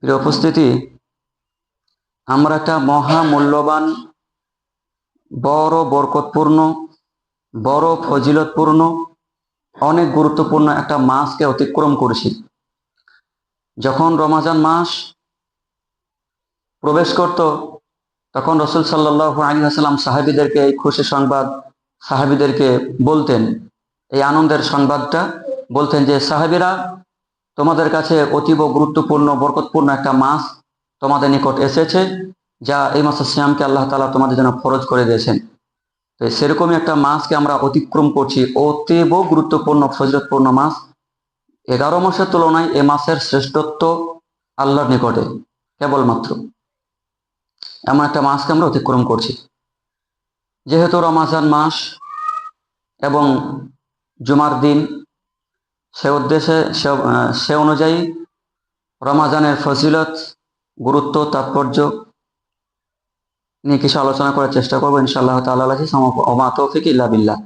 প্রিয় উপস্থিতি, আমরা একটা মহামূল্যবান, বড় বরকতপূর্ণ, বড় ফজিলতপূর্ণ, অনেক গুরুত্বপূর্ণ একটা মাসকে অতিক্রম করেছি। যখন রমাজান মাস প্রবেশ করত, তখন রসুল সাল্লাল্লাহু আলাইহি ওয়াসাল্লাম সাহাবীদেরকে এই খুশি সংবাদ সাহাবীদেরকে বলতেন, এই আনন্দের সংবাদটা বলতেন যে, সাহাবীরা, তোমাদের কাছে অতীব গুরুত্বপূর্ণ বরকতপূর্ণ একটা মাস তোমাদের নিকট এসেছে, যা এই মাসের সিয়ামকে আল্লাহ তাআলা তোমাদের জন্য ফরজ করে দিয়েছেন। তো সেরকমই একটা মাসকে আমরা অতিক্রম করছি, অতীব গুরুত্বপূর্ণ ফজিলতপূর্ণ মাস। 11 মাসের তুলনায় এ মাসের শ্রেষ্ঠত্ব আল্লাহর নিকটে কেবলমাত্র। এমন একটা মাসকে আমরা অতিক্রম করছি। যেহেতু রমাজান মাস এবং জুমার দিন, সে উদ্দেশ্যে সে অনুযায়ী রমাজানের ফজিলত, গুরুত্ব, তাৎপর্য নিয়ে কিছু আলোচনা করার চেষ্টা করবো ইনশাআল্লাহ তাআলা। ওমা তৌফিক ইল্লা বিল্লাহ।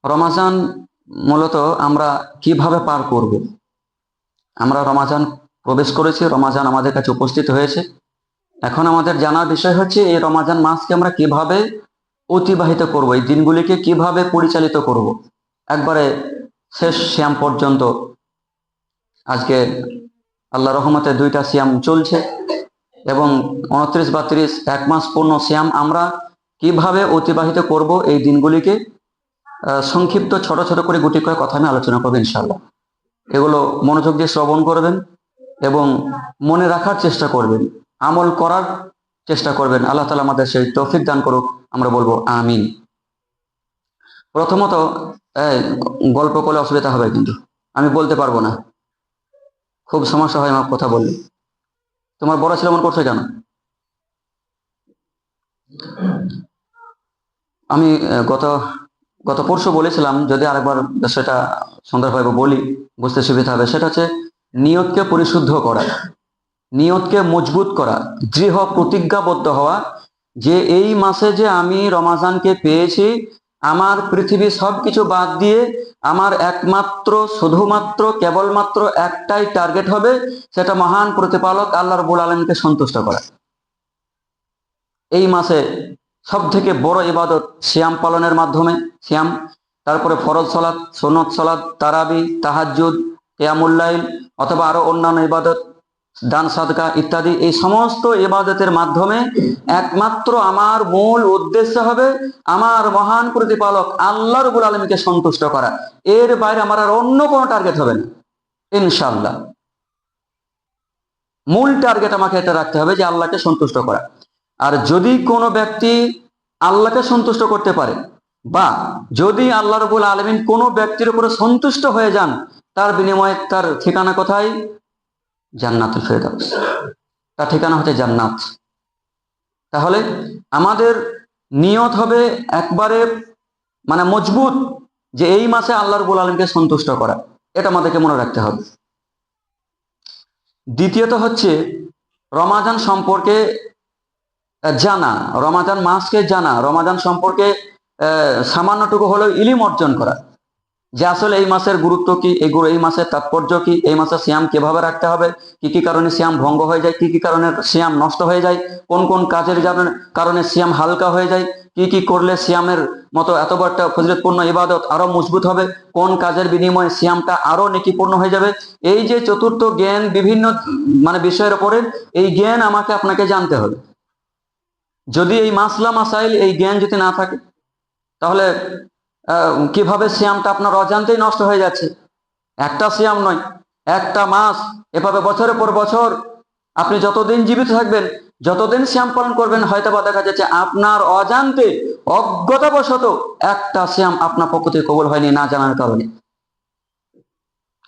রমাজান মূলত আমরা কিভাবে পার করব? আমরা রমাজান প্রবেশ করেছি, রমাজান আমাদের কাছে উপস্থিত হয়েছে। এখন আমাদের জানার বিষয় হচ্ছে, এই রমাজান মাসকে আমরা কিভাবে অতিবাহিত করব, এই দিনগুলিকে কিভাবে পরিচালিত করব একবারে শেষ সিয়াম পর্যন্ত। আজকে আল্লাহ রহমতে 2টা সিয়াম চলছে এবং 29 বা 30, 1 মাস পূর্ণ সিয়াম আমরা কিভাবে অতিবাহিত করব এই দিনগুলিকে সংক্ষিপ্ত ছোট ছোট করে গুটি কয়েক কথা আমি আলোচনা করবো ইনশাআল্লাহ। এগুলো মনোযোগ দিয়ে শ্রবণ করবেন এবং মনে রাখার চেষ্টা করবেন, আমল করার চেষ্টা করবেন। আল্লাহ তাআলা আমাদের সেই তৌফিক দান করুক, আমরা বলবো আমিন। প্রথমত, গল্প করলে অসুবিধা হবে, কিন্তু আমি বলতে পারবো না, খুব সমস্যা হয় আমার কথা বললে। তোমার বড় ছেলে মন করছে কেন? আমি গত পরশু বলেছিলাম, যদি আরেকবার সেটা সুন্দরভাবে বলি, বুঝতে সুবিধা হবে। সেটা হচ্ছে নিয়তকে পরিশুদ্ধ করা, নিয়তকে মজবুত করা, দৃঢ় প্রতিজ্ঞাবদ্ধ হওয়া যে এই মাসে যে আমি রমাজানকে পেয়েছি, আমার পৃথিবী সবকিছু বাদ দিয়ে আমার একমাত্র, শুধুমাত্র, কেবলমাত্র একটাই টার্গেট হবে, সেটা মহান প্রতিপালক আল্লাহ রাব্বুল আলামিনকে সন্তুষ্ট করা। এই মাসে সব থেকে বড় ইবাদত সিয়াম পালনের মাধ্যমে, সিয়াম, তারপরে ফরজ সালাত, সুন্নত সালাত, তারাবি, তাহাজ্জুদ, কিয়ামুল লাইল, অথবা আরো অন্যান্য ইবাদত, দান সাদকা ইত্যাদি। এই সমস্ত ইবাদতের মাধ্যমে একমাত্র আমার মূল উদ্দেশ্য হবে আমার মহান প্রতিপালক আল্লাহ রাব্বুল আলামিনকে সন্তুষ্ট করা। এর বাইরে আমার আর অন্য কোনো টার্গেট হবে না ইনশাআল্লাহ। মূল টার্গেট আমাকে এটা রাখতে হবে যে আল্লাহকে সন্তুষ্ট করা। আর যদি কোনো ব্যক্তি আল্লাহকে সন্তুষ্ট করতে পারে, বা যদি আল্লাহ রাব্বুল আলামিন কোনো ব্যক্তির উপরে সন্তুষ্ট হয়ে যান, তার বিনিময়ে তার ঠিকানা কোথায়? জান্নাতুল ফেরদাউস। তার ঠিকানা হচ্ছে জান্নাত। তাহলে আমাদের নিয়ত হবে একবারে মজবুত, যে এই মাসে আল্লাহ রাব্বুল আলামিনকে সন্তুষ্ট করা। এটা আমাদেরকে মনে রাখতে হবে। দ্বিতীয়ত হচ্ছে রমাজান সম্পর্কে জানা, রমাজান মাসকে জানা, রমাজান সম্পর্কে সামান্যটুকু হলেও ইলম অর্জন করা, যে আসলে এই মাসের গুরুত্ব কি, এই মাসের তাৎপর্য কি, এই মাসে সিয়াম কিভাবে রাখতে হবে, কি কি কারণে সিয়াম ভঙ্গ হয়ে যায়, কি কি কারণে সিয়াম নষ্ট হয়ে যায়, কোন কোন কাজের কারণে সিয়াম হালকা হয়ে যায়, কি কি করলে সিয়ামের মতো এত বড় একটা ফজিলতপূর্ণ ইবাদত আরো মজবুত হবে, কোন কাজের বিনিময়ে সিয়ামটা আরো নেকিপূর্ণ হয়ে যাবে। এই যে চতুর্থ জ্ঞান, বিভিন্ন বিষয়ের উপরে এই জ্ঞান আমাকে আপনাকে জানতে হবে। যদি এই মাসলা মাসাইল, এই জ্ঞান যদি না থাকে, তাহলে কিভাবে সিয়ামটা আপনার অজান্তেই নষ্ট হয়ে যাচ্ছে। একটা সিয়াম নয়, একটা মাস, এভাবে বছরের পর বছর আপনি যতদিন জীবিত থাকবেন, যতদিন সিয়াম পালন করবেন, হয়তো বা দেখা যাচ্ছে আপনার অজান্তে, অজ্ঞতাবশত একটা সিয়াম আপনার পক্ষ থেকে কবুল হয়নি, না জানার কারণে।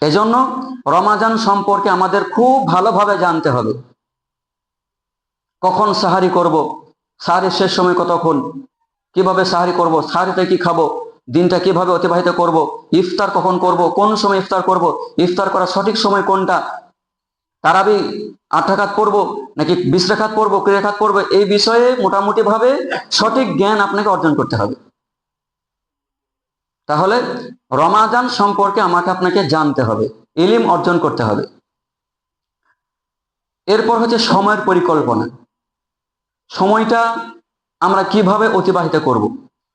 এজন্য রমাজান সম্পর্কে আমাদের খুব ভালোভাবে জানতে হবে। কখন সাহারি করব, সাহারির শেষ সময় কতক্ষণ, কিভাবে সাহারি করব, সাহারিতে কি খাবো, দিনটা কিভাবে অতিবাহিত করব, ইফতার কখন করব, কোন সময় ইফতার করব, ইফতার করার সঠিক সময় কোনটা, তারাবি 8 রাকাত পড়বো নাকি 20 রাকাত পড়বো, 20 রাকাত পড়বো, এই বিষয়ে মোটামুটি ভাবে সঠিক জ্ঞান আপনাকে অর্জন করতে হবে। তাহলে রমাজান সম্পর্কে আমাকে আপনাকে জানতে হবে, ইলম অর্জন করতে হবে। এরপর হচ্ছে সময়ের পরিকল্পনা। সময়টা আমরা কিভাবে অতিবাহিত করব,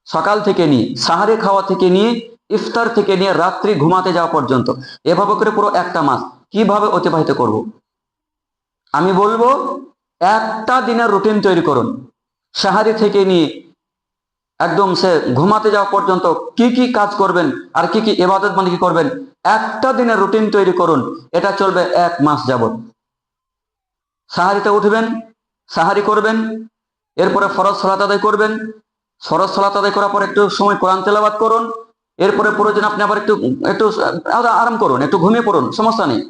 সকাল থেকে নিয়ে সাহারি খাওয়া থেকে নিয়ে ইফতার থেকে নিয়ে রাত্রি ঘুমাতে যাওয়া পর্যন্ত, এভাবে করে পুরো একটা মাস কিভাবে অতিবাহিত করব। আমি বলবো একটা দিনের রুটিন তৈরি করুন। সাহারি থেকে নিয়ে একদম সে ঘুমাতে যাওয়া পর্যন্ত কি কি কাজ করবেন আর কি কি ইবাদত বন্দেগী করবেন, একটা দিনের রুটিন তৈরি করুন। এটা চলবে 1 মাস যাবত। সাহারিতে উঠবেন, সাহারি করবেন, এরপরে ফরজ সালাত আদায় করবেন, ফরজ সালাত আদায় করার পর একটু সময় কোরআন তেলাওয়াত করুন, এরপরে প্রয়োজন আপনি আবার একটু একটু আরাম করুন, একটু ঘুমিয়ে পড়ুন, সমস্যা নেই,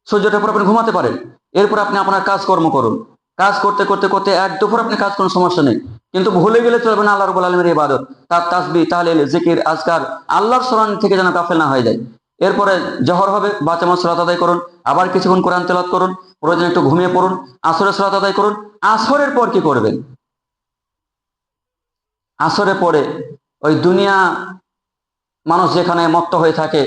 সূর্যটার পর আপনি ঘুমাতে পারেন। এরপর আপনি আপনার কাজকর্ম করুন, কাজ করতে করতে করতে এক দুপুর আপনি কাজ করুন, সমস্যা নেই। কিন্তু ভুলে গেলে চলবে না আল্লাহ রাব্বুল আলামিনের ইবাদত, তার তাসবিহ তাহলিল জিকির আজকার, আল্লাহর স্মরণ থেকে যেন গাফেল না হয়ে যায়। এরপরে জহর হবে, 5 সালাত আদায় করুন, আবার কিছুক্ষণ কোরআন তেলাওয়াত করুন, প্রয়োজন একটু ঘুমিয়ে পড়ুন, আসরের সালাত আদায় করুন। আসরের পর কি করবেন? আসরে পরে ওই দুনিয়া মানুষ যেখানে মত্ত হয়ে থাকে,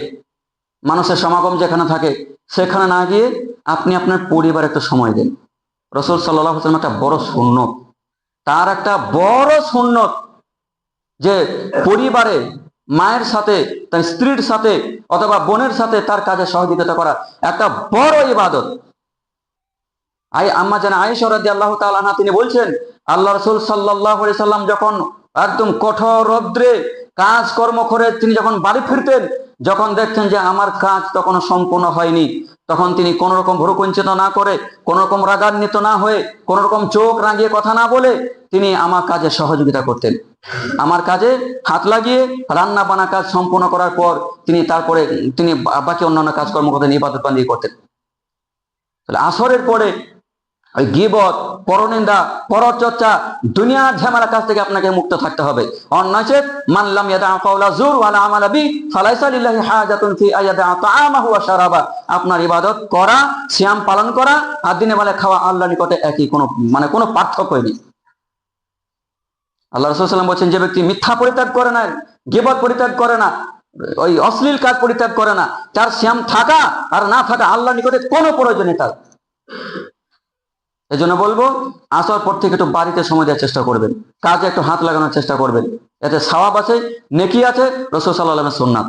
মানুষের সমাগম যেখানে থাকে, সেখানে না গিয়ে আপনি আপনার পরিবার একটু সময় দেন। রাসূল সাল্লাল্লাহু আলাইহি ওয়াসাল্লাম একটা বড় সুন্নত, তার একটা বড় সুন্নত যে পরিবারে মায়ের সাথে, তার স্ত্রীর সাথে অথবা বোনের সাথে তার কাজে সহযোগিতা করা একটা বড় ইবাদত। আম্মা জান আয়েশা রাদিয়াল্লাহু তাআলা আনহা তিনি বলছেন, আল্লাহ রাসূল সাল্লাল্লাহু আলাইহি সাল্লাম যখন একদম কঠোর রৌদ্রে কাজকর্ম করে তিনি যখন বাড়ি ফিরতেন, যখন দেখছেন যে আমার কাজ তখন সম্পূর্ণ হয়নি, তখন তিনি কোন রকম ভ্রুকুঞ্চিত না করে, কোন রকম রাগান্বিত না হয়ে, কোন রকম চোখ রাঙিয়ে কথা না বলে তিনি আমার কাজে সহযোগিতা করতেন। আমার কাজে হাত লাগিয়ে রান্না বান্না কাজ সম্পূর্ণ করার পর তারপরে তিনি বাকি অন্যান্য কাজকর্ম করতেন, ইবাদত বান্দি করতেন। তাহলে আসরের পরে ওই গীবত, পরনিন্দা, পরচর্চা, দুনিয়ার ঝামেলা কাজ থেকে আপনাকে মুক্ত থাকতে হবে। অন্যচেত মান লাম ইয়াদা কাওলা যুর ওয়ালা আমালা বি ফালাইসা লিল্লাহি হাজাতুন ফি আয়াদা তাআমাহু ওয়া শারাবা। আপনার ইবাদত করা, সিয়াম পালন করা আর দিনে বেলা খাওয়া আল্লাহর নিকটে একই, কোনো পার্থক্য নেই। আল্লাহ রাসূল সাল্লাল্লাহু আলাইহি ওয়াসাল্লাম বলেন, যে ব্যক্তি মিথ্যা পরিত্যাগ করে না, গীবত পরিত্যাগ করে না, ওই অশ্লীল কাজ পরিত্যাগ করে না, তার সিয়াম থাকা আর না থাকা আল্লাহর নিকটে কোনো প্রয়োজন নেই তার। এই জন্য বলবো আসর পর থেকে একটু বাড়িতে সময় দেওয়ার চেষ্টা করবেন, কাজে একটু হাত লাগানোর চেষ্টা করবেন, এতে সওয়াব আছে, নেকি আছে, রাসূল সাল্লাল্লাহু আলাইহি ওয়াসাল্লামের সুন্নাত।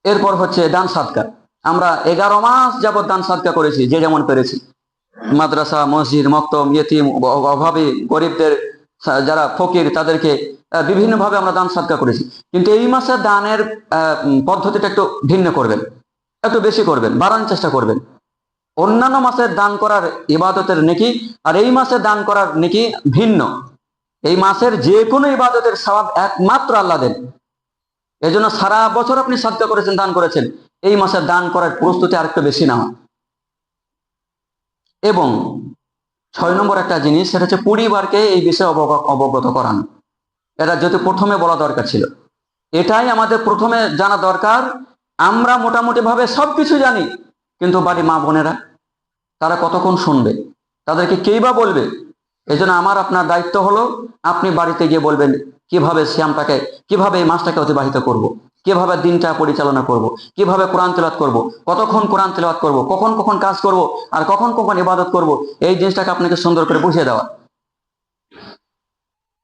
এরপর হচ্ছে দান সাদকা। আমরা 11 মাস যাবত দান সাদকা করেছি, যে যেমন পেরেছি। মাদ্রাসা, মসজিদ, মক্তব, ইয়েতিম, অভাবী, গরিবদের, যারা ফকির তাদেরকে বিভিন্নভাবে আমরা দান সাদকা করেছি। কিন্তু এই মাসে দানের পদ্ধতিটা একটু ভিন্ন করবেন, একটু বেশি করবেন, বাড়ানোর চেষ্টা করবেন। অন্যান্য মাসে দান করার ইবাদতের নেকি আর এই মাসে দান করার নেকি ভিন্ন। এই মাসের যে কোনো ইবাদতের সওয়াব একমাত্র আল্লাহ দেন। এজন্য সারা বছর আপনি সাদকা করেছেন, দান করেছেন, এই মাসে দান করার প্রস্তুতি আরেকটু বেশি না হয়। এবং 6 নম্বর একটা জিনিস, সেটা হচ্ছে পরিবারকে এই বিষয়ে অবগত করানো। এটা যদি প্রথমে বলা দরকার ছিল, এটাই আমাদের প্রথমে জানা দরকার। আমরা মোটামুটি ভাবে সবকিছু জানি, কিন্তু বাড়ি মা বোনেরা তারা কতক্ষণ শুনবে, তাদেরকে কেই বা বলবে। এই জন্য আমার আপনার দায়িত্ব হলো, আপনি বাড়িতে গিয়ে বলবেন কিভাবে সিয়ামটাকে, কিভাবে এই মাসটাকে অতিবাহিত করব, কিভাবে দিনটা পরিচালনা করব, কিভাবে কোরআন তেলাওয়াত করব, কতক্ষণ কোরআন তেলাওয়াত করব, কখন কখন কাজ করব আর কখন কখন ইবাদত করব, এই জিনিসটাকে আপনাকে সুন্দর করে বুঝিয়ে দেওয়া।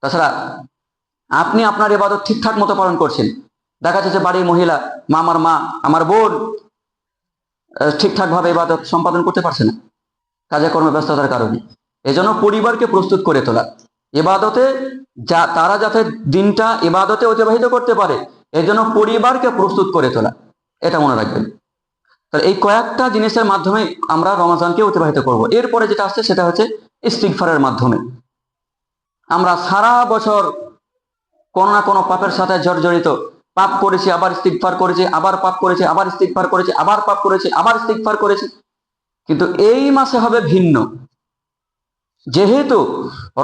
তাছাড়া আপনি আপনার ইবাদত ঠিকঠাক মতো পালন করছেন, দেখা যাচ্ছে বাড়ির মহিলা, আমার মা, আমার বোন ঠিকঠাক ভাবে ইবাদত সম্পাদন করতে পারছে না কাজে কর্মে ব্যস্ততার কারণে। এজন্য পরিবারকে প্রস্তুত করে তোলা, ইবাদতে তারা যাতে দিনটা ইবাদতে অতিবাহিত করতে পারে, এজন্য পরিবারকে প্রস্তুত করে তোলা, এটা মনে রাখবেন। তাহলে এই কয়েকটা জিনিসের মাধ্যমে আমরা রমজানকে অতিবাহিত করব। এরপরে যেটা আসছে সেটা হচ্ছে ইস্তিগফারের মাধ্যমে। আমরা সারা বছর কোনো না কোনো পাপের সাথে জর্জরিত, পাপ করেছি আবার ইস্তিগফার করেছি, আবার পাপ করেছি আবার ইস্তিগফার করেছি, আবার পাপ করেছি আবার ইস্তিগফার করেছি। কিন্তু এই মাসে হবে ভিন্ন, যেহেতু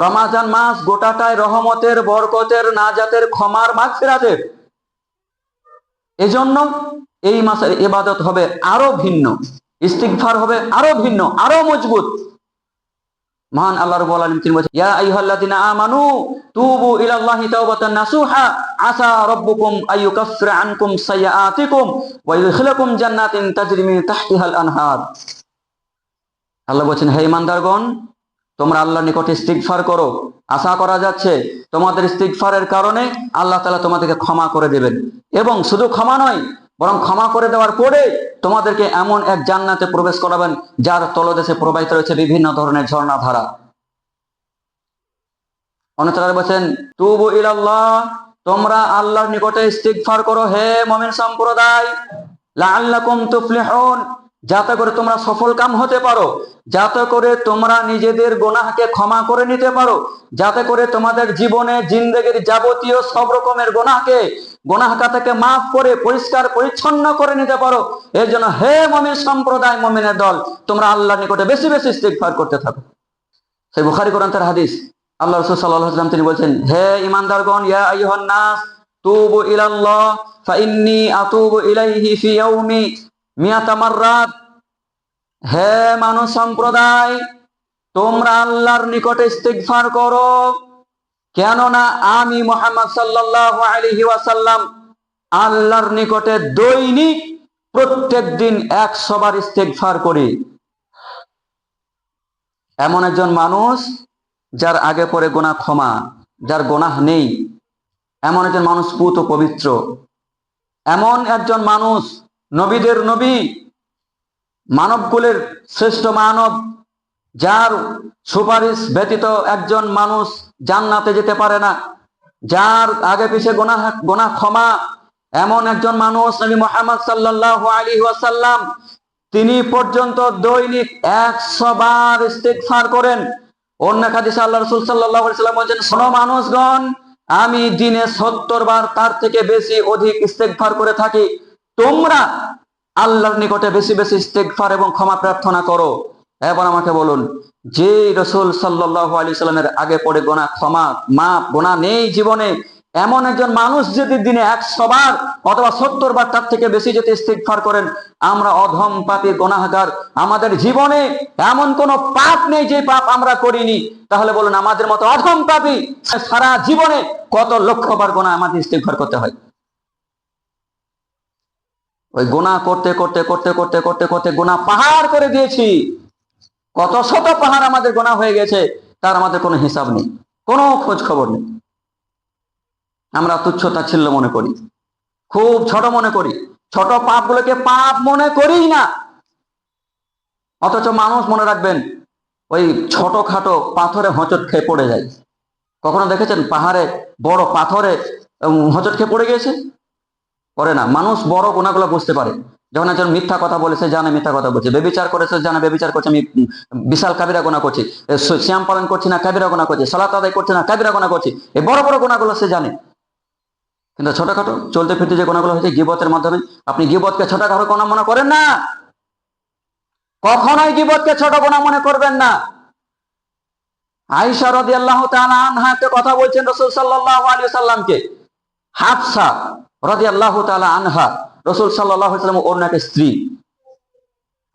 রমাজান মাস গোটাটাই রহমতের, বরকতের, নাজাতের, ক্ষমার, মাগফিরাতের। এজন্য এই মাসের ইবাদত হবে আরো ভিন্ন, ইস্তিগফার হবে আরো ভিন্ন, আরো মজবুত। মহান আল্লাহ রাব্বুল আলামিন তিনি বলেছেন, ইয়া আইয়ুহাল্লাযিনা আমানু তুবু ইলাল্লাহি তাওবাতান নাসুহা আসা রাব্বুকুম আইয়ুকাফফিরা আনকুম সাইয়্যাতিকুম ওয়া ইউদখিলাকুম জান্নাতিন তাজরি মিন তাহতিহাল আনহার। আল্লাহ বলছেন, হে ইমানদারগণ, তোমরা আল্লাহর নিকটে ইস্তিগফার করো, আশা করা যাচ্ছে তোমাদের ইস্তিগফারের কারণে আল্লাহ তাআলা তোমাদেরকে ক্ষমা করে দেবেন। এবং শুধু ক্ষমা নয়, বরং ক্ষমা করে দেওয়ার পরে তোমাদেরকে এমন এক জান্নাতে প্রবেশ করাবেন যার তলদেশে প্রবাহিত রয়েছে বিভিন্ন ধরনের ঝর্ণাধারা। অন্যত্র বলছেন, তুবু ইলাল্লাহ, তোমরা আল্লাহর নিকটে ইস্তিগফার করো হে মুমিন সম্প্রদায়, লাআল্লাকুম তুফলিহুন, যাতে করে তোমরা সফল কাম হতে পারো, যাতে করে তোমরা নিজেদের গুনাহকে ক্ষমা করে নিতে পারো, যাতে করে তোমাদের জীবনে জিন্দেগির যাবতীয় সব রকমের গুনাহকা থেকে মাফ করে পরিষ্কার পরিচ্ছন্ন করে নিতে পারো। এর জন্য হে মুমিন সম্প্রদায়, মুমিনের দল, তোমরা আল্লাহর নিকটে বেশি বেশি ইস্তিগফার করতে থাকো। সেই বুখারী গ্রন্থের হাদিস। আল্লাহ রাসূল সাল্লাল্লাহু আলাইহি ওয়াসাল্লাম তিনি বলেছেন, হে ঈমানদারগণ, ইয়া আইয়ুহান নাস তুবু ইলাল্লাহ ফা ইন্নী আতুবু ইলাইহি ফি ইয়াউমি মিয়াতা মাররাত, হে মানুষ সম্প্রদায়, তোমরা আল্লাহর নিকটে ইস্তিগফার করো, কেননা আমি মুহাম্মদ সাল্লাল্লাহু আলাইহি ওয়াসাল্লাম আল্লাহর নিকটে দৈনিক প্রত্যেক দিন 100 বার ইস্তিগফার করি। এমন একজন মানুষ যার আগে পরে গুনাহ ক্ষমা, যার গুনাহ নেই, এমন একজন মানুষ পুত ও পবিত্র, এমন একজন মানুষ নবীদের নবী, মানবকুলের শ্রেষ্ঠ মানব, যার সুপারিশ ব্যতীত একজন মানুষ জান্নাতে যেতে পারে না, যার আগে পিছে গুনাহ ক্ষমা, এমন একজন মানুষ নবী মুহাম্মদ সাল্লাল্লাহু আলাইহি ওয়াসাল্লাম, তিনি পর্যন্ত দৈনিক 100 বার ইস্তিগফার করেন। অন্য হাদিসে আল্লাহ রাসূল সাল্লাল্লাহু আলাইহি ওয়াসাল্লাম বলেন, শোনো মানুষগণ, আমি দিনে 70 বার তার থেকে বেশি অধিক ইস্তিগফার করে থাকি, তোমরা আল্লাহর নিকটে বেশি বেশি ইস্তিগফার এবং ক্ষমা প্রার্থনা করো। এবার আমাকে বলুন, যে রাসূল সাল্লাল্লাহু আলাইহি ওয়াসাল্লামের আগে পড়ে গুনাহ ক্ষমা, মাফ, গুনাহ নেই জীবনে, এমন একজন মানুষ যদি দিনে 100 বার অথবা 70 বার তার থেকে বেশি যদি ইস্তিগফার করেন, আমরা অধম পাপী গুনাহগার, আমাদের জীবনে এমন কোন পাপ নেই যে পাপ আমরা করিনি। তাহলে বলুন, আমাদের মতো অধম পাপী সারা জীবনে কত লক্ষ বার গুনাহ আমাদের ইস্তিগফার করতে হয়। ওই গুনাহ করতে করতে করতে করতে করতে করতে গুনাহ পাহাড় করে দিয়েছি, কত শত পাহাড় আমাদের গুনাহ হয়ে গেছে, তার আমাদের কোনো হিসাব নেই, কোনো খোঁজ খবর নেই। আমরা তুচ্ছ তাচ্ছিল্য মনে করি, খুব ছোট মনে করি, ছোট পাপগুলোকে পাপ মনে করি না। অথচ মানুষ, মনে রাখবেন, ওই ছোটখাটো পাথরে হোঁচট খেয়ে পড়ে যায়। কখনো দেখেছেন পাহাড়ে বড় পাথরে হোঁচট খেয়ে পড়ে গিয়েছে? পড়ে না। মানুষ বড় গুনাহগুলো বুঝতে পারে। যখন একজন মিথ্যা কথা বলেছে, জানে মিথ্যা কথা বলছে, বেবিচার করেছে, জানে বেবিচার করছে, আমি বিশাল কাবিরা গুনাহ করছি, সিয়াম পালন করছি না, কাবিরা গুনাহ করছি, সালাত আদায় করছি না, কাবিরা গুনাহ করছি, এই বড় বড় গুনাহগুলো সে জানে। কিন্তু ছোটখাটো চলতে ফিরতে যে গুনাহগুলো হয়েছে গীবতের মাধ্যমে, আপনি গীবতকে ছোটখাটো গুনাহ মনে করেন না, কখনোই গীবতকে ছোট গুনাহ মনে করবেন না। আয়েশা রাদিয়াল্লাহু তাআলা আনহা একটা কথা বলছেন রাসূল সাল্লাল্লাহু আলাইহি ওয়াসাল্লামকে। হাফসা রাদিয়াল্লাহু তাআলা আনহা, রাসূল সাল্লাল্লাহু আলাইহি ওয়াসাল্লাম ওর একটা স্ত্রী।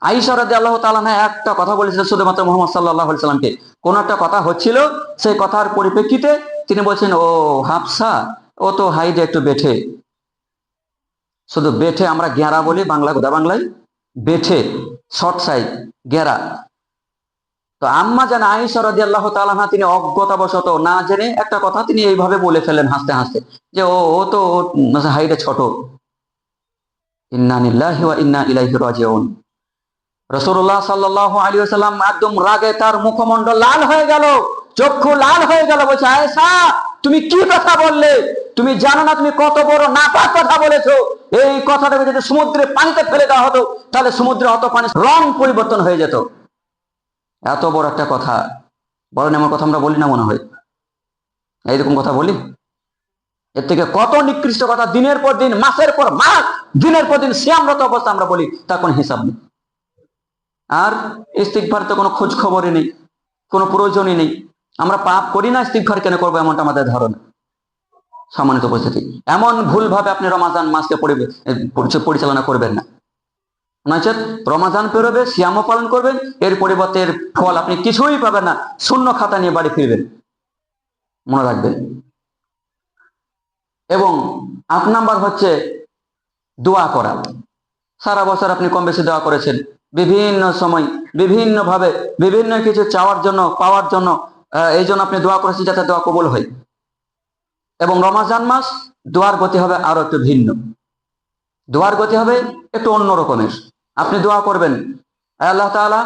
আয়েশা রাদিয়াল্লাহু তাআলা আনহা একটা কথা বলেছিলেন শুধুমাত্র মুহাম্মদ সাল্লাল্লাহু আলাইহি ওয়াসাল্লামকে। কোন একটা কথা হচ্ছিল, সেই কথার পরিপ্রেক্ষিতে তিনি বলছেন, ও হাফসা, ও তো হাইটে একটু বেঠে, শুধু বেঠে, আমরা গেঁড়া বলি বাংলা, গোদা বাংলায় বেঠে, শর্ট সাইজ গেঁড়া। তো আম্মা জান আয়েশা রাদিয়াল্লাহু তাআলা আনহা তিনি অজ্ঞতাবশত না জেনে একটা কথা তিনি এইভাবে বলে ফেলেন হাসতে হাসতে, যে ও তো হাইটে ছোট। ইন্না লিল্লাহি ওয়া ইন্না ইলাইহি রাজিউন। রাসূলুল্লাহ সাল্লাল্লাহু আলাইহি ওয়াসাল্লাম একদম রাগে তার মুখমণ্ডল লাল হয়ে গেল, চক্ষু লাল হয়ে গেল। বলছে, আয়েশা, তুমি কি কথা বললে? তুমি জানো না তুমি কত বড় নাপাক কথা বলেছো? এই কথাটাকে যদি সমুদ্রে পানিতে ফেলে দেওয়া হতো, তাহলে সমুদ্রে অত পানি রং পরিবর্তন হয়ে যেত। এত বড় একটা কথা বলেন, এমন কথা আমরা বলি না মনে হয়? এইরকম কথা বলি? এর থেকে কত নিকৃষ্ট কথা দিনের পর দিন, মাসের পর মাস, দিনের পর দিন সিয়ামরত অবস্থা আমরা বলি, তার কোনো হিসাব নেই। আর ইস্তিগফার তো কোনো খোঁজ খবরই নেই, কোনো প্রয়োজনই নেই। আমরা পাপ করি না, ইস্তিগফার কেন করবো, এমনটা আমাদের ধারণা। সম্মানিত উপস্থিতি, এমন ভুল ভাবে আপনি রমাজান মাসকে পরিচালনা করবেন না। নচেত রমাজান পেরোবে, সিয়ামও পালন করবেন, এর পরিবর্তে এর ফল আপনি কিছুই পাবেন না, শূন্য খাতা নিয়ে বাড়ি ফিরবেন, মনে রাখবেন। এবং 8 নাম্বার হচ্ছে দোয়া করা। সারা বছর আপনি কম বেশি দোয়া করেছেন, বিভিন্ন সময় বিভিন্ন ভাবে বিভিন্ন কিছু চাওয়ার জন্য পাওয়ার জন্য এই জন্য আপনি দোয়া করেছেন যাতে দোয়া কবুল হয়। এবং রমাজান মাস দোয়ার গতি হবে আরো একটু ভিন্ন, দোয়ার গতি হবে একটু অন্য রকমের। আপনি দোয়া করবেন, আল্লাহ তাআলা,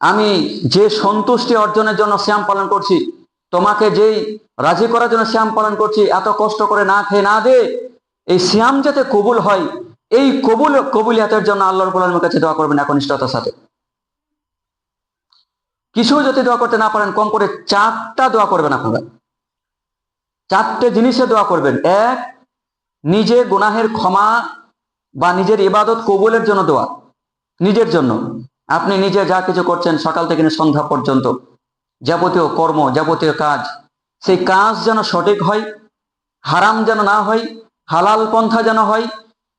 আমি যে সন্তুষ্টি অর্জনের জন্য সিয়াম পালন করছি, তোমাকে যেই রাজি করার জন্য সিয়াম পালন করছি, এত কষ্ট করে না খেয়ে না দে, এই সিয়াম যাতে কবুল হয়, এই কবুলিয়াতের জন্য আল্লাহ রাব্বুল আলামিনের কাছে দোয়া করবেন একনিষ্ঠতার সাথে। কিছু যদি দোয়া করতে না পারেন, কম করে 4টা দোয়া করবেন আপনারা। 4টে জিনিসে দোয়া করবেন। এক, নিজে গুনাহের ক্ষমা বা নিজের ইবাদত কবুলের জন্য দোয়া, নিজের জন্য। আপনি নিজে যা কিছু করছেন সকাল থেকে সন্ধ্যা পর্যন্ত, যাবতীয় কর্ম, যাবতীয় কাজ, সেই কাজ যেন সঠিক হয়, হারাম যেন না হয়, হালাল পন্থা যেন হয়।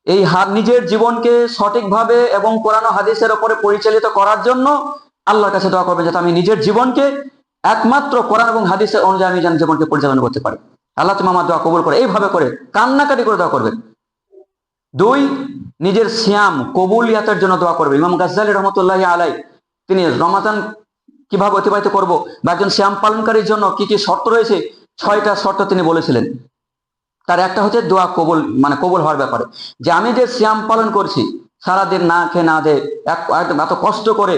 এই নিজের জীবনকে সঠিকভাবে এবং কোরআন ও হাদিসের উপরে পরিচালিত করার জন্য আল্লাহর কাছে দোয়া করবেন, যাতে আমি নিজের জীবনকে একমাত্র কোরআন এবং হাদিসের অনুযায়ী আমি যেন জীবনকে পরিচালনা করতে পারি। আল্লাহ তুমি আমার দোয়া কবুল করে, এইভাবে করে কান্নাকাটি করে দোয়া করবেন। 2, নিজের সিয়াম কবুলিয়াতের জন্য দোয়া করবে। ইমাম গাজ্জালী রহমতুল্লাহি আলাই তিনি রমাদান কিভাবে অতিবাহিত করব বা একজন সিয়াম পালনকারীর জন্য কি কি শর্ত রয়েছে, 6টা শর্ত তিনি বলেছিলেন। তার একটা হচ্ছে দোয়া কবুল, মানে কবুল হওয়ার ব্যাপারে, যে আমি যে সিয়াম পালন করছি, সারাদিন না খেয়ে না দে, এত কষ্ট করে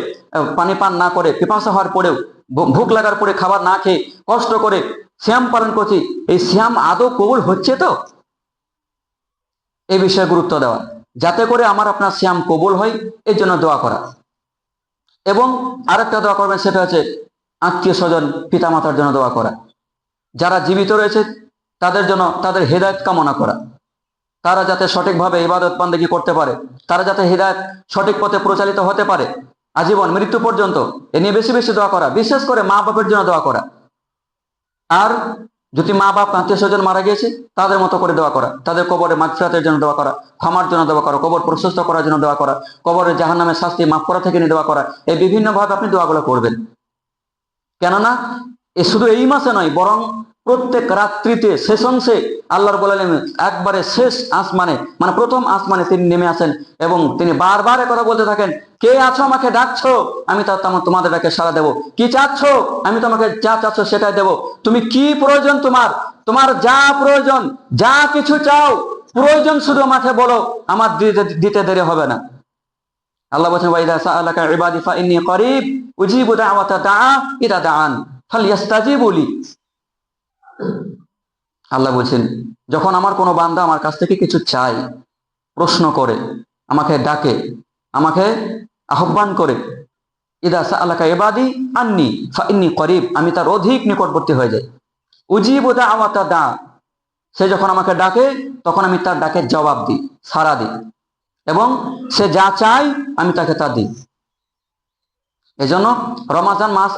পানি পান না করে, পিপাসা হওয়ার পরেও, ভুক লাগার পরে খাবার না খেয়ে কষ্ট করে সিয়াম পালন করছি, এই সিয়াম আদৌ কবুল হচ্ছে তো, এই বিষয়ে গুরুত্ব দেওয়া, যাতে করে আমার আপনার সিয়াম কবুল হয়, এর জন্য দোয়া করা। এবং আরেকটা দোয়া করবেন, সেটা হচ্ছে আত্মীয় স্বজন পিতামাতার জন্য দোয়া করা। যারা জীবিত রয়েছে তাদের জন্য তাদের হেদায়েত কামনা করা, তারা যাতে সঠিকভাবে ইবাদত বান্দেগী করতে পারে, তারা যাতে হেদায়েত সঠিক পথে প্রচালিত হতে পারে আজীবন মৃত্যু পর্যন্ত, এ নিয়ে বেশি বেশি দোয়া করা। বিশেষ করে মা বাপের জন্য দোয়া করা। আর যদি মা বাপ আত্মীয় স্বজন মারা গিয়েছে, তাদের মতো করে দোয়া করা, তাদের কবরে মাগফিরাতের জন্য দোয়া করা, ক্ষমার জন্য দোয়া করা, কবর প্রশস্ত করার জন্য দোয়া করা, কবরের জাহান্নামের শাস্তি মাফ করা থেকে নিয়ে দোয়া করা। এই বিভিন্ন ভাবে আপনি দোয়াগুলো করবেন। কেননা এ শুধু এই মাসে নয়, বরং প্রত্যেক রাত্রিতে শেষ অংশে আল্লাহ রাব্বুল আলামিন একবারে শেষ আসমানে, মানে প্রথম আসমানে তিনি নেমে আসেন এবং তিনি বারবার কথা বলতে থাকেন, কে আছো আমাকে ডাকছো, আমি তোমাদের ডাকে সাড়া দেবো। কি চাচ্ছ, আমি তোমাকে যা চাচ্ছ সেটাই দেবো। তুমি কি প্রয়োজন, তোমার যা প্রয়োজন, যা কিছু চাও, প্রয়োজন শুধু আমাকে বলো, আমার দিতে দেরি হবে না। আল্লাহ বলছেন, ওয়াইদা সাআলাকা ইবাদি ফাইন্নী করিব উজিবু দাওয়াতা দাআ ইদা দাআন ফালইস্তাজিবু লি। আল্লাহ বলছেন, যখন আমার কোনো বান্দা আমার কাছ থেকে কিছু চায়, প্রশ্ন করে, আমাকে ডাকে, আমাকে আহ্বান করে, ইদা সাআলাকা ইবাদি আন্নী ফাইন্নী করিব, আমি তার অধিক নিকটবর্তী হয়ে যাই। উজিবু দাওয়াতা দাআ, সে যখন আমাকে ডাকে তখন আমি তার ডাকে জবাব দিই, সাড়া দিই, এবং সে যা চায় আমি তাকে তা দিই। এজন্য রমাজান মাস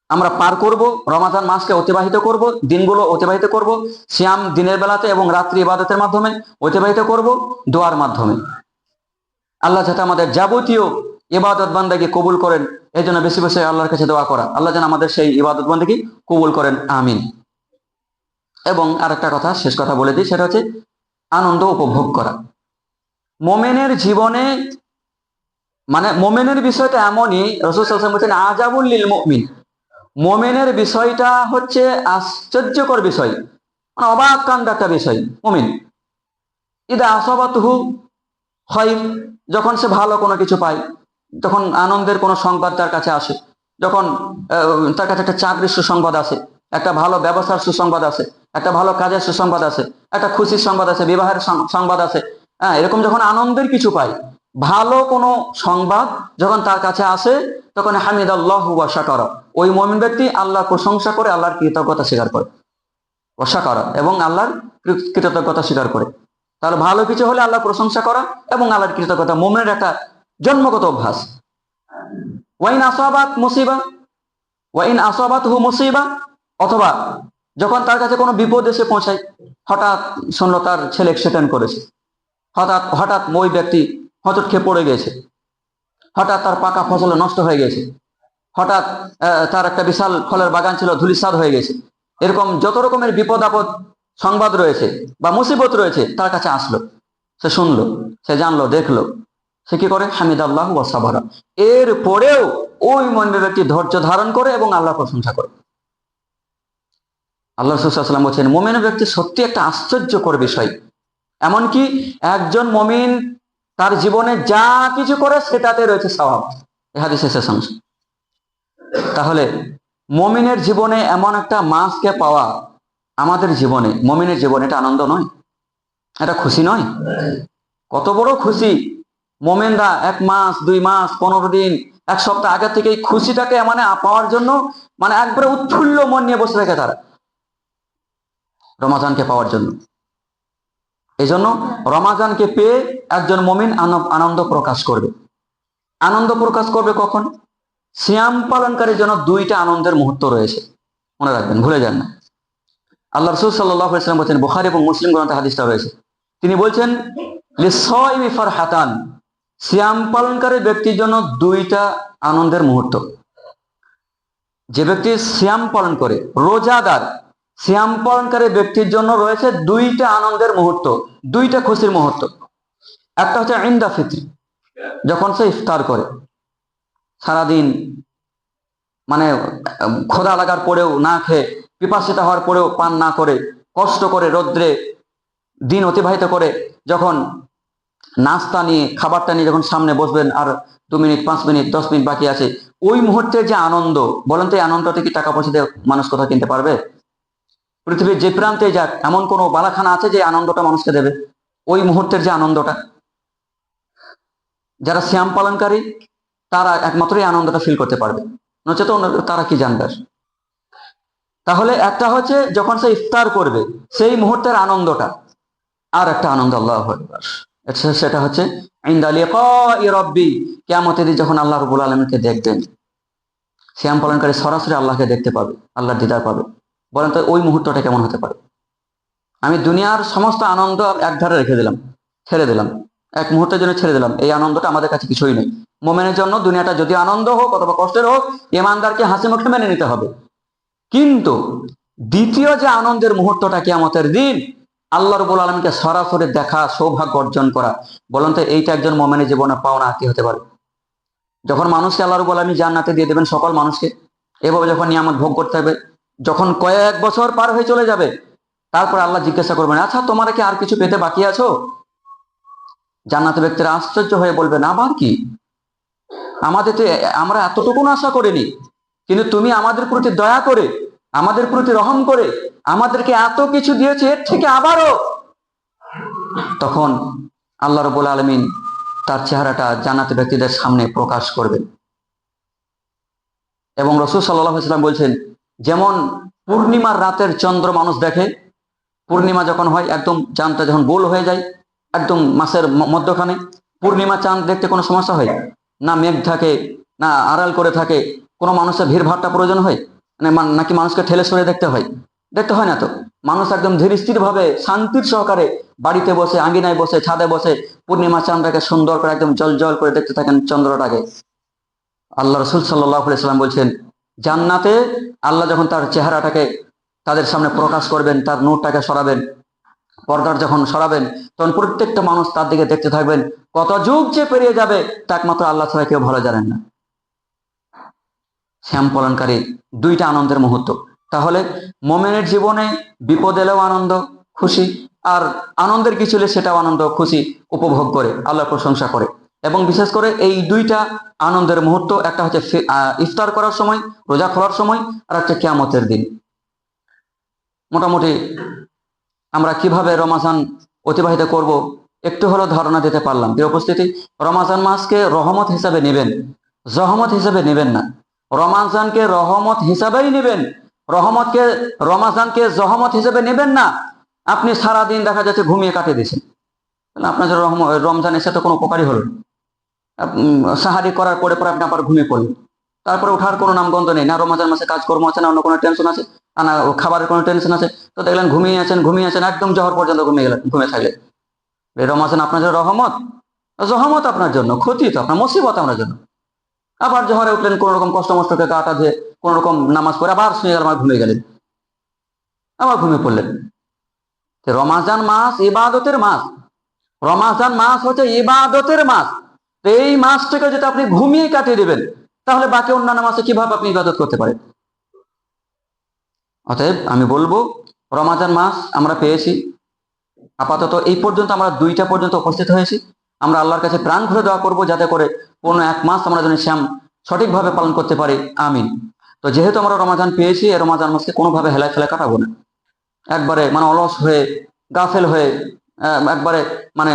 আমরা পার করব, রমাজান মাসকে অতিবাহিত করব, দিনগুলো অতিবাহিত করব সিয়াম দিনের বেলাতে এবং রাত্রি ইবাদতের মাধ্যমে অতিবাহিত করব, দোয়ার মাধ্যমে। আল্লাহ যাতে আমাদের যাবতীয় ইবাদত বান্দাকে কবুল করেন, এই জন্য বেশি বেশি আল্লাহর কাছে দোয়া করা, আল্লাহ যেন আমাদের সেই ইবাদত বান্দাকে কবুল করেন, আমিন। এবং আরেকটা কথা, শেষ কথা বলে দিই, সেটা হচ্ছে আনন্দ উপভোগ করা। মোমেনের জীবনে, মানে মোমেনের বিষয়টা এমনই, রাসূল সাল্লাল্লাহু আলাইহি ওয়াসাল্লাম বলেছেন, আজাবুল লিল মুমিন, মোমেনের বিষয়টা হচ্ছে আশ্চর্যকর বিষয়, মানে অবাক কাণ্ড একটা বিষয়। মুমিন ইদা আসাবাতুহু খায়র, যখন সে ভালো কোনো কিছু পায়, যখন আনন্দের কোনো সংবাদ তার কাছে আসে, যখন তার কাছে একটা চাকরির সুসংবাদ আসে, একটা ভালো ব্যবসার সুসংবাদ আসে, একটা ভালো কাজের সুসংবাদ আসে, একটা খুশির সংবাদ আছে, বিবাহের সংবাদ আছে, হ্যাঁ, এরকম যখন আনন্দের কিছু পাই, ভালো কোনো সংবাদ যখন তার কাছে আসে, তখন হামিদাল্লাহু ওয়া শাকারা, ওই মুমিন ব্যক্তি আল্লাহর প্রশংসা করে, আল্লাহর কৃতজ্ঞতা স্বীকার করে, ওয়া শাকারা, এবং আল্লাহর কৃতজ্ঞতা স্বীকার করে। তাহলে ভালো কিছু হলে আল্লাহ প্রশংসা করা এবং আল্লাহর কৃতজ্ঞতা মুমিনের একটা জন্মগত অভ্যাস। ওয়াইন আসাবাত মুসিবা, ওয়াইন আসাবাতহু মুসিবা, অথবা যখন তার কাছে কোনো বিপদ এসে পৌঁছায়, হঠাৎ শুনলো তার ছেলে অ্যাক্সিডেন্ট করেছে, হঠাৎ ওই ব্যক্তি হোঁচট খেয়ে পড়ে গেছে, হঠাৎ তার পাকা ফসল নষ্ট হয়ে গেছে, হঠাৎ তার একটা বিশাল ফলের বাগান ছিল ধূলিসাৎ হয়ে গেছে, এরকম যত রকমের বিপদ আপদ সংবাদ রয়েছে বা মুসিবত রয়েছে তার কাছে আসলো, সে শুনলো, সে জানলো, দেখলো, সে কি করে? হামিদাল্লাহু ওয়া সাবারা, এর পরেও ওই মুমিন ব্যক্তি ধৈর্য ধারণ করে এবং আল্লাহর প্রশংসা করে। আল্লাহ রাসূল সাল্লাল্লাহু আলাইহি ওয়াসাল্লাম বলেছেন, মুমিন ব্যক্তি সত্যি একটা আশ্চর্যকর বিষয়। এমনকি একজন মুমিন তার জীবনে যা কিছু করে সেটাতে রয়েছে সওয়াব। এই হাদিসের শেষ অংশ। তাহলে মুমিনের জীবনে এমন একটা মাসকে পাওয়া, আমাদের জীবনে, মুমিনের জীবনে এটা আনন্দ নয়? এটা খুশি নয়? কত বড় খুশি! মোমেনরা 1 মাস, 2 মাস, 15 দিন, 1 সপ্তাহ আগে থেকে এই খুশিটাকে মানে পাওয়ার জন্য মানে একবারে উৎফুল্ল মন নিয়ে বসে থাকে তারা রমাজানকে পাওয়ার জন্য। এই জন্য রমাজানকে পেয়ে একজন মুমিন আনন্দ প্রকাশ করবে। আনন্দ প্রকাশ করবে কখন? সিয়াম পালনকারীর জন্য 2টা আনন্দের মুহূর্ত রয়েছে, মনে রাখবেন, ভুলে যান না। আল্লাহ রাসূল সাল্লাল্লাহু আলাইহি ওয়াসাল্লাম বলেছেন, বুখারী এবং মুসলিম গ্রন্থে হাদিসটা রয়েছে, তিনি বলছেন, লিসাইমি ফারহাতান, সিয়াম পালনকারী ব্যক্তির জন্য 2টা আনন্দের মুহূর্ত। যে ব্যক্তি সিয়াম পালন করে, রোজাদার, সিয়াম পালনকারী ব্যক্তির জন্য রয়েছে 2টা আনন্দের মুহূর্ত, 2টা খুশির মুহূর্ত। একটা হচ্ছে ইনদা ফিত্র, যখন সে ইফতার করে, সারাদিন মানে ক্ষুধা লাগার পরেও না খেয়ে, পিপাসিত হওয়ার পরেও পান না করে, কষ্ট করে রোদ্রে দিন অতিবাহিত করে যখন নাস্তা নিয়ে, খাবারটা নিয়ে যখন সামনে বসবেন, আর 2 মিনিট, 5 মিনিট, 10 মিনিট বাকি আছে, ওই মুহূর্তে যে আনন্দ, বলেন তো এই আনন্দটা কি টাকা পয়সা দিয়ে মানুষ কোথাও কিনতে পারবে? পৃথিবীর যে প্রান্তে যাক, এমন কোনো বালাখানা আছে যে আনন্দটা মানুষকে দেবে? ওই মুহূর্তের যে আনন্দটা, যারা সিয়াম পালনকারী তারা একমাত্র এই আনন্দটা ফিল করতে পারবে, নচেত তারা কি জানবে? তাহলে একটা হচ্ছে যখন সে ইফতার করবে সেই মুহূর্তের আনন্দটা, আর একটা আনন্দ আল্লাহু আকবার, সেটা হচ্ছে ইনদা লিকাই রাব্বি, কিয়ামতের দিন যখন আল্লাহ রাব্বুল আলামিনকে দেখবেন, সিয়াম পালনকারী সরাসরি আল্লাহকে দেখতে পাবে, আল্লাহর দিদার পাবে। বলেন তো ওই মুহূর্তটা কেমন হতে পারে? আমি দুনিয়ার সমস্ত আনন্দ একধারে রেখে দিলাম, ছেড়ে দিলাম, এক মুহূর্তের জন্য ছেড়ে দিলাম, এই আনন্দটা আমাদের কাছে কিছুই নেই। মুমিনের জন্য দুনিয়াটা যদি আনন্দ হোক অথবা কষ্টের হোক, ঈমানদারকে হাসি মুখে মেনে নিতে হবে। কিন্তু দ্বিতীয় যে আনন্দের মুহূর্তটা কিয়ামতের দিন, আল্লাহ রাব্বুল আলামিনকে সরাসরি দেখা, সৌভাগ্য অর্জন করা, বলেন তো এইটা একজন মুমিনের জীবনে পাওনা কি হতে পারে? যখন মানুষকে আল্লাহ রাব্বুল আলামিন জান্নাতে দিয়ে দেবেন, সকল মানুষকে এভাবে যখন নিয়ামত ভোগ করতে হবে, যখন কয়েক বছর পার হয়ে চলে যাবে, তারপর আল্লাহ জিজ্ঞাসা করবেন, আচ্ছা তোমরা কি আর কিছু পেতে বাকি আছো? জান্নাতের ব্যক্তিরা আশ্চর্য হয়ে বলবেন, আবার কি? আমাদের তো, আমরা এতটুকু আশা করিনি, কিন্তু তুমি আমাদের প্রতি দয়া করে, আমাদের প্রতি রহম করে আমাদেরকে এত কিছু দিয়েছে, এর থেকে আবারও। তখন আল্লাহ রাব্বুল আলামিন তার চেহারাটা জান্নাতি ব্যক্তিদের সামনে প্রকাশ করবেন। এবং রাসূল সাল্লাল্লাহু আলাইহি ওয়াসাল্লাম বলছেন, যেমন পূর্ণিমার রাতের চন্দ্র মানুষ দেখে, পূর্ণিমা যখন হয় একদম চাঁদটা যখন গোল হয়ে যায় একদম মাসের মধ্যখানে, পূর্ণিমা চাঁদ দেখতে কোনো সমস্যা হয় না? মেঘ থাকে না, আড়াল করে থাকে, কোনো মানুষের ভিড়ভাড়টা প্রয়োজন হয় নাকি মানুষকে ঠেলে সরে দেখতে হয়? দেখতে হয় না তো। মানুষ একদম ধীর স্থির ভাবে শান্তির সহকারে বাড়িতে বসে, আঙ্গিনায় বসে, ছাদে বসে পূর্ণিমা চাঁদটাকে সুন্দর করে একদম জল জল করে দেখতে থাকেন, চন্দ্রটাকে। আল্লাহ রাসূল সাল্লাল্লাহু আলাইহি ওয়াসাল্লাম বলছেন, জান্নাতে আল্লাহ যখন তার চেহারাটাকে তাদের সামনে প্রকাশ করবেন, তার নূরটাকে সরাবেন, পর্দার যখন সরাবেন, তখন প্রত্যেকটা মানুষ তার দিকে দেখতে থাকবেন। কত যুগ যে পেরিয়ে যাবে তা একমাত্র আল্লাহ ছাড়া কেউ ভালো জানেন না। শ্যাম পালনকারী 2টা আনন্দের মুহূর্ত। তাহলে মুমিনের জীবনে বিপদ এলেও আনন্দ, খুশি, আর আনন্দের কিছু হলে সেটাও আনন্দ, খুশি উপভোগ করে, আল্লাহর প্রশংসা করে। এবং বিশেষ করে এই 2টা আনন্দের মুহূর্ত, একটা হচ্ছে ইফতার করার সময়, রোজা খোলার সময়, আর একটা কিয়ামতের দিন। মোটামুটি আমরা কিভাবে রমাজান অতিবাহিত করব একটু হলেও ধারণা দিতে পারলাম। প্রিয় উপস্থিতি, রমাজান মাসকে রহমত হিসাবে নেবেন, জহমত হিসাবে নেবেন না। রমাজানকে রহমত হিসাবেই নেবেন, রমাজানকে জহমত হিসেবে নেবেন না। আপনি সারাদিন দেখা যাচ্ছে ঘুমিয়ে কাটিয়ে দিয়েছেন, আপনার রমজান এসে তো কোনো উপকারই হলো না। সাহারি করার পরে পরে আপনি আবার ঘুমিয়ে পড়লেন, তারপরে ওঠার কোনো নামগন্ধ নেই, না রমজান মাসে কাজকর্ম আছে, না অন্য কোনো টেনশন আছে, না খাবারের কোনো টেনশন আছে, তো দেখলেন ঘুমিয়ে আছেন একদম জহর পর্যন্ত ঘুমিয়ে থাকলেন। রমজান আপনার জন্য রহমত, জহমত আপনার জন্য ক্ষতি, তো আপনার মুসিবত আপনার জন্য। আবার জহরে উঠলেন, কোন রকম কষ্ট মষ্টকে কাটা দিয়ে কোন রকম নামাজ পড়ে আবার শুয়ে গেলেন, ঘুমিয়ে গেলেন, আবার ঘুমিয়ে পড়লেন। রমাজান মাস ইবাদতের মাস, রমাজান মাস হচ্ছে ইবাদতের মাস। তো এই মাসটাকে যদি আপনি ঘুমিয়ে কাটিয়ে দেবেন, তাহলে বাকি অন্যান্য মাসে কিভাবে আপনি ইবাদত করতে পারেন? অতএব আমি বলবো, রমাজান মাস আমরা পেয়েছি, আপাতত এই পর্যন্ত আমরা 2টা পর্যন্ত উপস্থিত হয়েছি। আমরা আল্লাহর কাছে প্রাণ খুলে দোয়া করবো যাতে করে পূর্ণ 1 মাস আমরা যেন শ্যাম সঠিকভাবে পালন করতে পারি, আমিন। তো যেহেতু আমরা রমাজান পেয়েছি, এই রমাজান মাসকে কোনোভাবে হেলায় ফেলে কাটাবো না, একবারে মানে অলস হয়ে, গাফেল হয়ে, একবারে মানে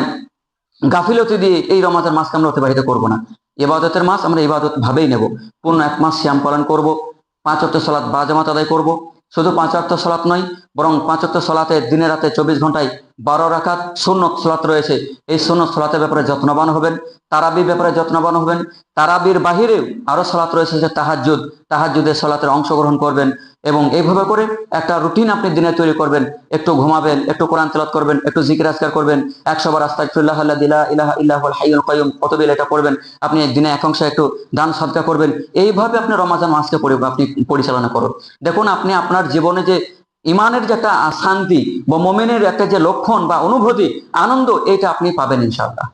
গাফিলতি দিয়ে এই রমাজান মাসকে আমরা অতিবাহিত করবো না। ইবাদতের মাস আমরা ইবাদত ভাবেই নেব। পূর্ণ 1 মাস শ্যাম পালন করব, 5 ওয়াক্ত সালাত বাজামাত আদায় করব। শুধু 5 ওয়াক্ত সালাত নয়, বরং 5 ওয়াক্ত সালাতে দিনে রাতে 24 ঘন্টায় 12 রাকাত সুন্নত সালাত রয়েছে। এই সুন্নত সালাতের ব্যাপারে যত্নবান হবেন, তারাবির ব্যাপারে যত্নবান হবেন। তারাবির বাহিরেও আরো সালাত রয়েছে, যে তাহাজ্জুদ, তাহাজ্জুদের সালাতের অংশগ্রহণ করবেন। এবং এইভাবে করে একটা রুটিন আপনি দিনে তৈরি করবেন। একটু ঘুমাবেন, একটু কোরআন তেলাওয়াত করবেন, একটু জিকির আজকার করবেন, 100 বার আস্তাগফিরুল্লাহ আল্লাযী লা ইলাহা ইল্লা হুয়াল হাইয়ুল কাইয়্যুম কতবেল এটা করবেন। আপনি দিনে 1 অংশ একটু দান সদকা করবেন। এইভাবে আপনি রমাজান মাসকে আপনি পরিচালনা করুন। দেখুন, আপনি আপনার জীবনে যে ইমানের যে একটা শান্তি বা মুমিনের একটা যে লক্ষণ বা অনুভূতি, আনন্দ, এটা আপনি পাবেন ইনশাআল্লাহ।